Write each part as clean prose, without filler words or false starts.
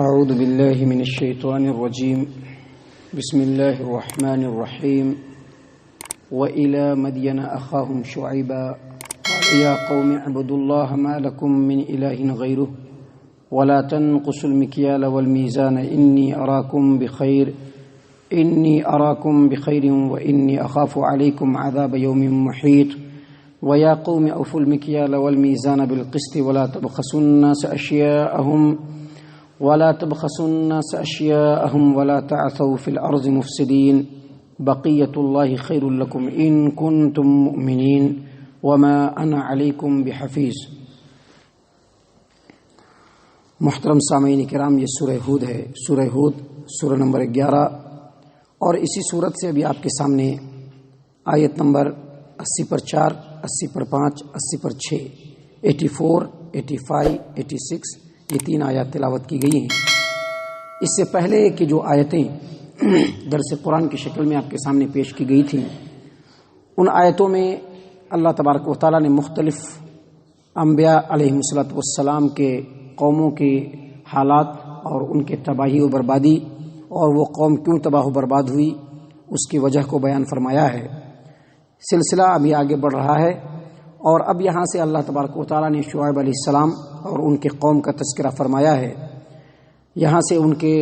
أعوذ بالله من الشيطان الرجيم بسم الله الرحمن الرحيم وإلى مدين أخاهم شعيبا قال يا قوم اعبدوا الله ما لكم من إله غيره ولا تنقصوا المكيال والميزان إني أراكم بخير وإني أخاف عليكم عذاب يوم محيط ويا قوم أوفوا المكيال والميزان بالقسط ولا تبخسوا الناس أشياءهم ولا تعثوا في الأرض مفسدين بقية الله خير لكم إن كنتم مؤمنين وما أنا عليكم بحفيظ۔ محترم سامعین کرام، یہ سورہ ہود ہے، سورہ ہود سورہ نمبر 11، اور اسی صورت سے ابھی آپ کے سامنے آیت نمبر 80 پر 4، 80 پر 5، 80 پر 6، 84، 85، 86 یہ 3 آیات تلاوت کی گئی ہیں۔ اس سے پہلے کہ جو آیتیں درس قرآن کی شکل میں آپ کے سامنے پیش کی گئی تھیں، ان آیتوں میں اللہ تبارک و تعالیٰ نے مختلف انبیاء علیہ السلام کے قوموں کے حالات اور ان کے تباہی و بربادی اور وہ قوم کیوں تباہ و برباد ہوئی اس کی وجہ کو بیان فرمایا ہے۔ سلسلہ ابھی آگے بڑھ رہا ہے، اور اب یہاں سے اللہ تبارک و تعالیٰ نے شعیب علیہ السلام اور ان کے قوم کا تذکرہ فرمایا ہے۔ یہاں سے ان کے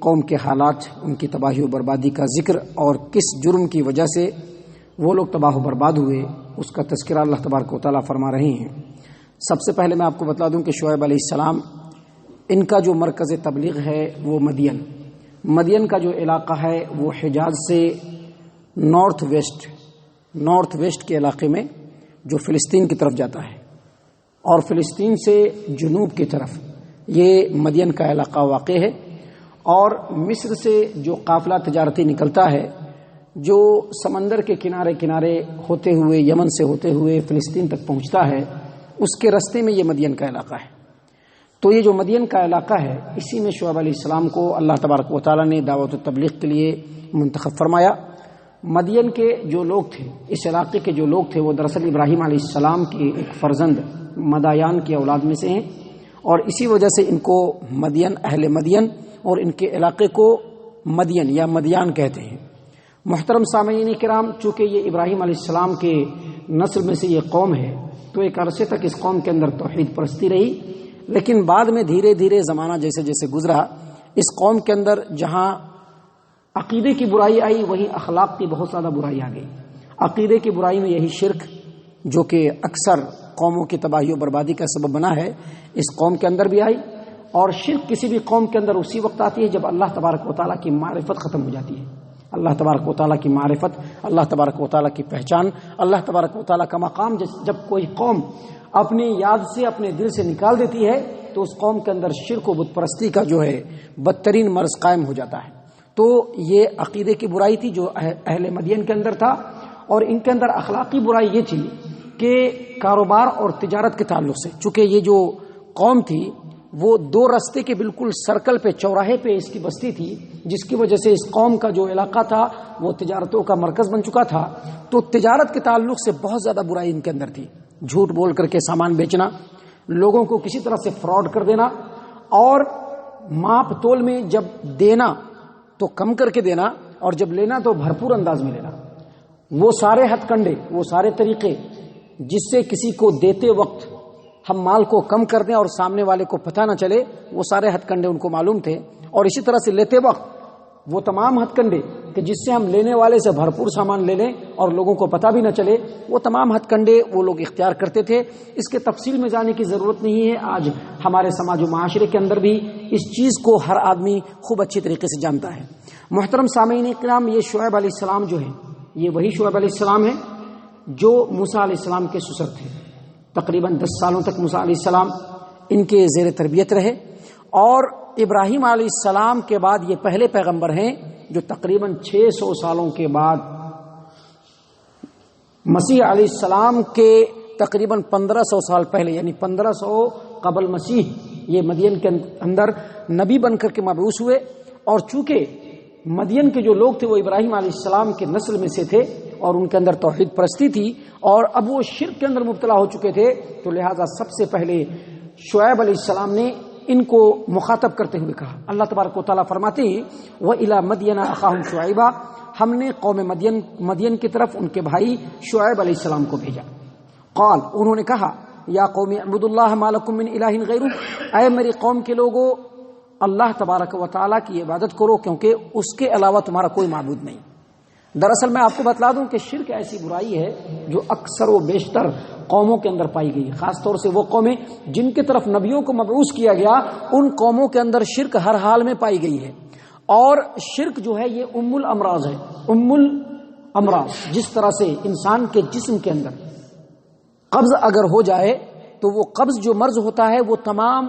قوم کے حالات، ان کی تباہی و بربادی کا ذکر اور کس جرم کی وجہ سے وہ لوگ تباہ و برباد ہوئے اس کا تذکرہ اللہ تبارک و تعالیٰ فرما رہے ہیں۔ سب سے پہلے میں آپ کو بتا دوں کہ شعیب علیہ السلام، ان کا جو مرکز تبلیغ ہے وہ مدین کا جو علاقہ ہے وہ حجاز سے نارتھ ویسٹ کے علاقے میں جو فلسطین کی طرف جاتا ہے، اور فلسطین سے جنوب کی طرف یہ مدین کا علاقہ واقع ہے، اور مصر سے جو قافلہ تجارتی نکلتا ہے جو سمندر کے کنارے ہوتے ہوئے یمن سے ہوتے ہوئے فلسطین تک پہنچتا ہے، اس کے رستے میں یہ مدین کا علاقہ ہے۔ تو یہ جو مدین کا علاقہ ہے، اسی میں شعیب علیہ السلام کو اللہ تبارک و تعالیٰ نے دعوت و تبلیغ کے لیے منتخب فرمایا۔ مدین کے جو لوگ تھے، اس علاقے کے جو لوگ تھے، وہ دراصل ابراہیم علیہ السلام کے ایک فرزند مدایان کی اولاد میں سے ہیں، اور اسی وجہ سے ان کو اہل مدین اور ان کے علاقے کو مدین یا مدیان کہتے ہیں۔ محترم سامعین کرام، چونکہ یہ ابراہیم علیہ السلام کے نسل میں سے یہ قوم ہے، تو ایک عرصے تک اس قوم کے اندر توحید پرستی رہی، لیکن بعد میں دھیرے دھیرے زمانہ جیسے جیسے گزرا، اس قوم کے اندر جہاں عقیدے کی برائی آئی وہیں اخلاق کی بہت زیادہ برائی آ گئی۔ عقیدے کی برائی میں یہی شرک، جو کہ اکثر قوموں کی تباہی و بربادی کا سبب بنا ہے، اس قوم کے اندر بھی آئی، اور شرک کسی بھی قوم کے اندر اسی وقت آتی ہے جب اللہ تبارک و تعالیٰ کی معرفت ختم ہو جاتی ہے۔ اللہ تبارک و تعالیٰ کی معرفت، اللہ تبارک و تعالیٰ کی پہچان، اللہ تبارک و تعالیٰ کا مقام جب کوئی قوم اپنی یاد سے، اپنے دل سے نکال دیتی ہے، تو اس قوم کے اندر شرک و بت پرستی کا جو ہے بدترین مرض قائم ہو جاتا ہے۔ تو یہ عقیدے کی برائی تھی جو اہل مدین کے اندر تھا، اور ان کے اندر اخلاقی برائی یہ تھی کہ کاروبار اور تجارت کے تعلق سے، چونکہ یہ جو قوم تھی وہ 2 رستے کے بالکل سرکل پہ، چوراہے پہ اس کی بستی تھی، جس کی وجہ سے اس قوم کا جو علاقہ تھا وہ تجارتوں کا مرکز بن چکا تھا۔ تو تجارت کے تعلق سے بہت زیادہ برائی ان کے اندر تھی، جھوٹ بول کر کے سامان بیچنا، لوگوں کو کسی طرح سے فراڈ کر دینا، اور ماپ تول میں جب دینا تو کم کر کے دینا، اور جب لینا تو بھرپور انداز میں لینا۔ وہ سارے ہتھ کنڈے، وہ سارے طریقے جس سے کسی کو دیتے وقت ہم مال کو کم کر دیں اور سامنے والے کو پتہ نہ چلے، وہ سارے ہتھ کنڈے ان کو معلوم تھے، اور اسی طرح سے لیتے وقت وہ تمام ہتھ کنڈے کہ جس سے ہم لینے والے سے بھرپور سامان لے لیں اور لوگوں کو پتہ بھی نہ چلے، وہ تمام ہتھ کنڈے وہ لوگ اختیار کرتے تھے۔ اس کے تفصیل میں جانے کی ضرورت نہیں ہے، آج ہمارے سماج و معاشرے کے اندر بھی اس چیز کو ہر آدمی خوب اچھی طریقے سے جانتا ہے۔ محترم سامعین کرام، یہ شعیب علیہ السلام جو ہے، یہ وہی شعیب علیہ السلام ہے جو موسیٰ علیہ السلام کے سسر تھے۔ تقریباً 10 سالوں تک موسیٰ علیہ السلام ان کے زیر تربیت رہے، اور ابراہیم علیہ السلام کے بعد یہ پہلے پیغمبر ہیں جو تقریباً 600 سالوں کے بعد مسیح علیہ السلام کے تقریباً 1500 سال پہلے، یعنی 1500 قبل مسیح، یہ مدین کے اندر نبی بن کر کے مبعوث ہوئے۔ اور چونکہ مدین کے جو لوگ تھے وہ ابراہیم علیہ السلام کے نسل میں سے تھے، اور ان کے اندر توحید پرستی تھی، اور اب وہ شرک کے اندر مبتلا ہو چکے تھے، تو لہٰذا سب سے پہلے شعیب علیہ السلام نے ان کو مخاطب کرتے ہوئے کہا. اللہ تبارک و تعالیٰ فرماتے ہیں وَإِلَىٰ مَدْيَنَ أَخَاهُمْ شُعَيْبًا، ہم نے قوم مدین کی طرف ان کے بھائی شعیب علیہ السلام کو بھیجا. قال، انہوں نے کہا یا قوم اعبدوا اللہ ما لکم من الہ غیرہ، اے میری قوم کے لوگوں اللہ تبارک و تعالیٰ کی عبادت کرو کیونکہ اس کے علاوہ تمہارا کوئی معبود نہیں. دراصل میں آپ کو بتلا دوں کہ شرک ایسی برائی ہے جو اکثر و بیشتر قوموں کے اندر پائی گئی، خاص طور سے وہ قومیں جن کی طرف نبیوں کو مبعوث کیا گیا ان قوموں کے اندر شرک ہر حال میں پائی گئی ہے. اور شرک جو ہے یہ ام الامراض ہے. ام الامراض، جس طرح سے انسان کے جسم کے اندر قبض اگر ہو جائے تو وہ قبض جو مرض ہوتا ہے وہ تمام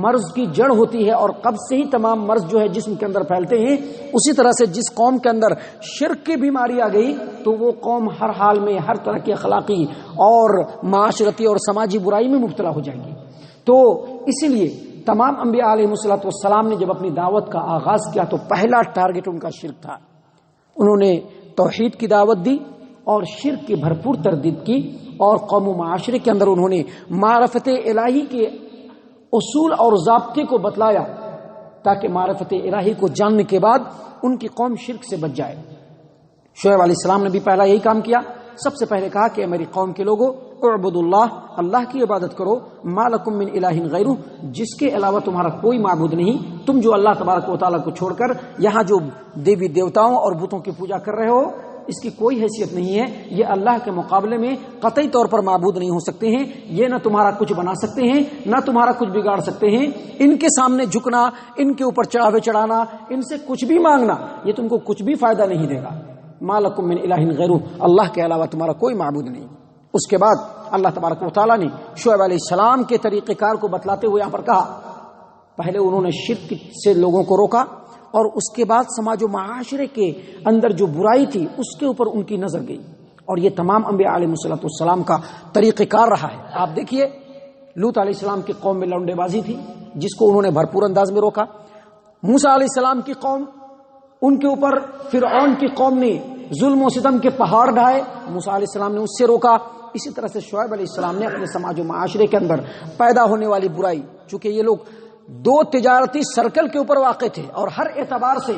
مرض کی جڑ ہوتی ہے اور قبض سے ہی تمام مرض جو ہے جسم کے اندر پھیلتے ہیں، اسی طرح سے جس قوم کے اندر شرک کی بیماری آ گئی تو وہ قوم ہر حال میں ہر طرح کی اخلاقی اور معاشرتی اور سماجی برائی میں مبتلا ہو جائے گی. تو اسی لیے تمام انبیاء علیہ الصلوۃ والسلام نے جب اپنی دعوت کا آغاز کیا تو پہلا ٹارگٹ ان کا شرک تھا. انہوں نے توحید کی دعوت دی اور شرک کی بھرپور تردید کی، اور قوم و معاشرے کے اندر انہوں نے معرفت الہی کے اصول اور ضابطے کو بتلایا تاکہ معرفت الہی کو جاننے کے بعد ان کی قوم شرک سے بچ جائے. شعیب علیہ السلام نے بھی پہلا یہی کام کیا. سب سے پہلے کہا کہ میری قوم کے لوگوں اعبدوا اللہ، اللہ کی عبادت کرو، ما لکم من الہ غیرہ، جس کے علاوہ تمہارا کوئی معبود نہیں. تم جو اللہ تبارک و تعالیٰ کو چھوڑ کر یہاں جو دیوی دیوتاؤں اور بتوں کی پوجا کر رہے ہو اس کی کوئی حیثیت نہیں ہے. یہ اللہ کے مقابلے میں قطعی طور پر معبود نہیں ہو سکتے ہیں. یہ نہ تمہارا کچھ بنا سکتے ہیں نہ تمہارا کچھ بگاڑ سکتے ہیں. ان کے سامنے جھکنا، ان کے اوپر چڑھاوے چڑھانا، ان سے کچھ بھی مانگنا، یہ تم کو کچھ بھی فائدہ نہیں دے گا. ما لکم من الہ غیرہ، اللہ کے علاوہ تمہارا کوئی معبود نہیں. اس کے بعد اللہ تبارک و تعالیٰ نے شعیب علیہ السلام کے طریقہ کار کو بتلاتے ہوئے یہاں پر کہا، پہلے انہوں نے شرک سے لوگوں کو روکا اور اس کے بعد سماج و معاشرے کے اندر جو برائی تھی اس کے اوپر ان کی نظر گئی. اور یہ تمام انبیاء علیہ الصلوۃ والسلام کا طریقہ کار رہا ہے. آپ دیکھیے لوط علیہ السلام کی قوم میں لونڈے بازی تھی جس کو انہوں نے بھرپور انداز میں روکا. موسیٰ علیہ السلام کی قوم، ان کے اوپر فرعون کی قوم نے ظلم و ستم کے پہاڑ ڈھائے، موسیٰ علیہ السلام نے اس سے روکا. اسی طرح سے شعیب علیہ السلام نے اپنے سماج و معاشرے کے اندر پیدا ہونے والی برائی، چونکہ یہ لوگ دو تجارتی سرکل کے اوپر واقع تھے اور ہر اعتبار سے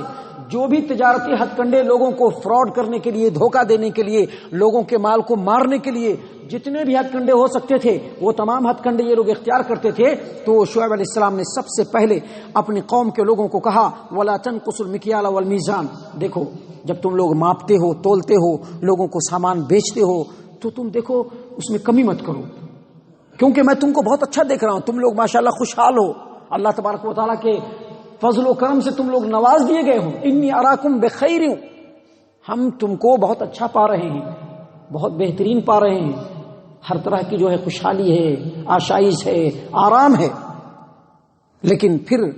جو بھی تجارتی ہتھ کنڈے لوگوں کو فراڈ کرنے کے لیے، دھوکہ دینے کے لیے، لوگوں کے مال کو مارنے کے لیے جتنے بھی ہتھ کنڈے ہو سکتے تھے وہ تمام ہتھ کنڈے یہ لوگ اختیار کرتے تھے. تو شعیب علیہ السلام نے سب سے پہلے اپنی قوم کے لوگوں کو کہا وَلَا تَنْقُصُوا الْمِكْيَالَ وَالْمِيزَانَ، دیکھو جب تم لوگ ماپتے ہو، تولتے ہو، لوگوں کو سامان بیچتے ہو تو تم دیکھو اس میں کمی مت کرو، کیونکہ میں تم کو بہت اچھا دیکھ رہا ہوں. تم لوگ ماشاءاللہ خوشحال ہو، اللہ تبارک و تعالیٰ کے فضل و کرم سے تم لوگ نواز دیے گئے ہو. انی اراکم بخیر، ہم تم کو بہت اچھا پا رہے ہیں، بہت بہترین پا رہے ہیں، ہر طرح کی جو ہے خوشحالی ہے، آشائش ہے، آرام ہے. لیکن پھر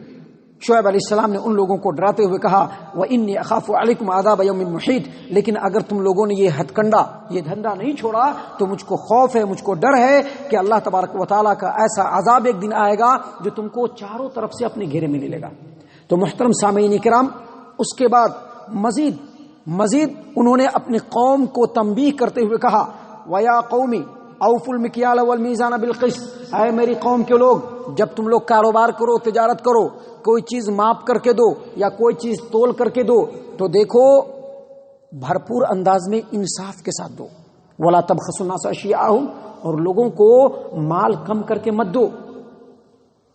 شعیب علیہ السلام نے ان لوگوں کو ڈراتے ہوئے کہا وَإِنِّي أَخَافُ عَلَيْكُمْ عَذَابَ يَوْمٍ مُحِيطٍ، لیکن اگر تم لوگوں نے یہ ہتھ کنڈا، یہ دھندا نہیں چھوڑا تو مجھ کو خوف ہے، مجھ کو ڈر ہے کہ اللہ تبارک و تعالیٰ کا ایسا عذاب ایک دن آئے گا جو تم کو چاروں طرف سے اپنے گھیرے میں لے لے گا. تو محترم سامعین کرام، اس کے بعد مزید انہوں نے اپنی قوم کو تنبیہ کرتے ہوئے کہا وَيَا قَوْمِ أَوْفُوا الْمِكْيَالَ وَالْمِيزَانَ بِالْقِسْطِ، اے میری قوم کے لوگ جب تم لوگ کاروبار کرو، تجارت کرو، کوئی چیز ماپ کر کے دو یا کوئی چیز تول کر کے دو تو دیکھو بھرپور انداز میں انصاف کے ساتھ دو. وَلَا تَبْخَسُوا النَّاسَ أَشْيَاءَهُمْ، اور لوگوں کو مال کم کر کے مت دو.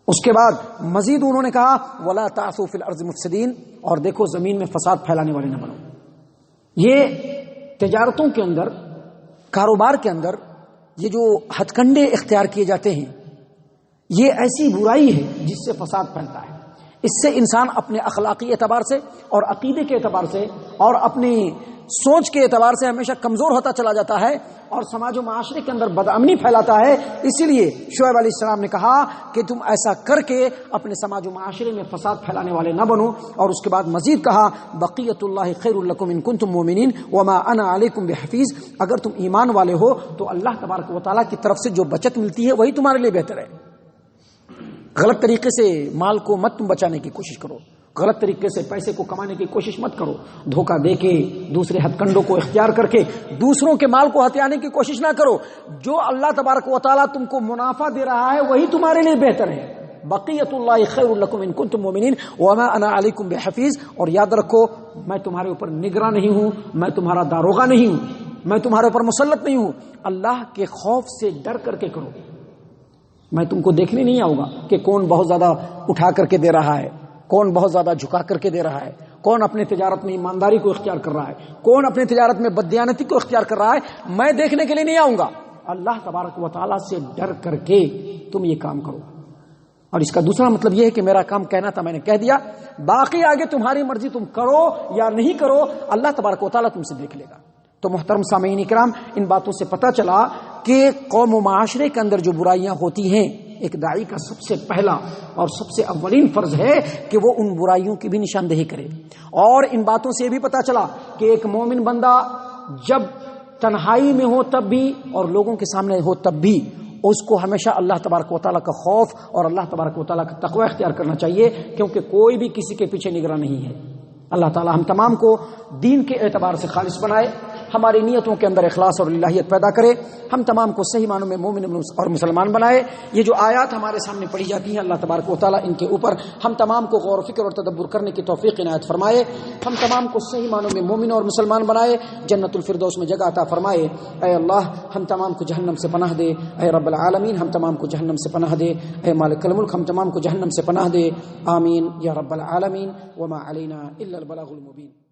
اس کے بعد مزید انہوں نے کہا وَلَا تَعْثُوا فِي الْأَرْضِ مُفْسِدِينَ، اور دیکھو زمین میں فساد پھیلانے والے نہ بنو. یہ تجارتوں کے اندر، کاروبار کے اندر یہ جو ہتھ کنڈے اختیار کیے جاتے ہیں یہ ایسی برائی ہے جس سے فساد پھیلتا ہے. اس سے انسان اپنے اخلاقی اعتبار سے اور عقیدے کے اعتبار سے اور اپنی سوچ کے اعتبار سے ہمیشہ کمزور ہوتا چلا جاتا ہے اور سماج و معاشرے کے اندر بدامنی پھیلاتا ہے. اسی لیے شعیب علیہ السلام نے کہا کہ تم ایسا کر کے اپنے سماج و معاشرے میں فساد پھیلانے والے نہ بنو. اور اس کے بعد مزید کہا بقیت اللہ خیر لکم ان کنتم مومنین وما انا علیکم بحفیظ، اگر تم ایمان والے ہو تو اللہ تبارک و تعالیٰ کی طرف سے جو بچت ملتی ہے وہی تمہارے لیے بہتر ہے. غلط طریقے سے مال کو مت تم بچانے کی کوشش کرو، غلط طریقے سے پیسے کو کمانے کی کوشش مت کرو، دھوکہ دے کے دوسرے ہتھ کنڈوں کو اختیار کر کے دوسروں کے مال کو ہتھیانے کی کوشش نہ کرو. جو اللہ تبارک و تعالیٰ تم کو منافع دے رہا ہے وہی تمہارے لیے بہتر ہے. بقیت اللہ خیر لکم ان کنتم مؤمنین وما انا علیکم بحفیظ. اور یاد رکھو میں تمہارے اوپر نگراں نہیں ہوں، میں تمہارا داروغہ نہیں ہوں، میں تمہارے اوپر مسلط نہیں ہوں. اللہ کے خوف سے ڈر کر کے کرو. میں تم کو دیکھنے نہیں آؤں گا کہ کون بہت زیادہ اٹھا کر کے دے رہا ہے، کون بہت زیادہ جھکا کر کے دے رہا ہے، کون اپنے تجارت میں ایمانداری کو اختیار کر رہا ہے، کون اپنے تجارت میں بددیانتی کو اختیار کر رہا ہے. میں دیکھنے کے لیے نہیں آؤں گا. اللہ تبارک و تعالیٰ سے ڈر کر کے تم یہ کام کرو. اور اس کا دوسرا مطلب یہ ہے کہ میرا کام کہنا تھا میں نے کہہ دیا، باقی آگے تمہاری مرضی، تم کرو یا نہیں کرو، اللہ تبارک و تعالیٰ تم سے دیکھ لے گا. تو محترم سامعین کرام، ان باتوں سے پتہ چلا کہ قوم و معاشرے کے اندر جو برائیاں ہوتی ہیں، ایک داعی کا سب سے پہلا اور سب سے اولین فرض ہے کہ وہ ان برائیوں کی بھی نشاندہی کرے. اور ان باتوں سے یہ بھی پتہ چلا کہ ایک مومن بندہ جب تنہائی میں ہو تب بھی اور لوگوں کے سامنے ہو تب بھی اس کو ہمیشہ اللہ تبارک و تعالیٰ کا خوف اور اللہ تبارک و تعالیٰ کا تقوی اختیار کرنا چاہیے، کیونکہ کوئی بھی کسی کے پیچھے نگراں نہیں ہے. اللہ تعالیٰ ہم تمام کو دین کے اعتبار سے خالص بنائے، ہماری نیتوں کے اندر اخلاص اور الہیت پیدا کرے، ہم تمام کو صحیح معنوں میں مومن اور مسلمان بنائے. یہ جو آیات ہمارے سامنے پڑھی جاتی ہیں، اللہ تبارک و تعالیٰ ان کے اوپر ہم تمام کو غور و فکر اور تدبر کرنے کی توفیق عنایت فرمائے، ہم تمام کو صحیح معنوں میں مومن اور مسلمان بنائے، جنت الفردوس میں جگہ عطا فرمائے. اے اللہ ہم تمام کو جہنم سے پناہ دے. اے رب العالمین ہم تمام کو جہنم سے پناہ دے. اے مالک الملک ہم تمام کو جہنم سے پناہ دے. آمین یا رب العالمین. وما علینا الا البلاغ المبین.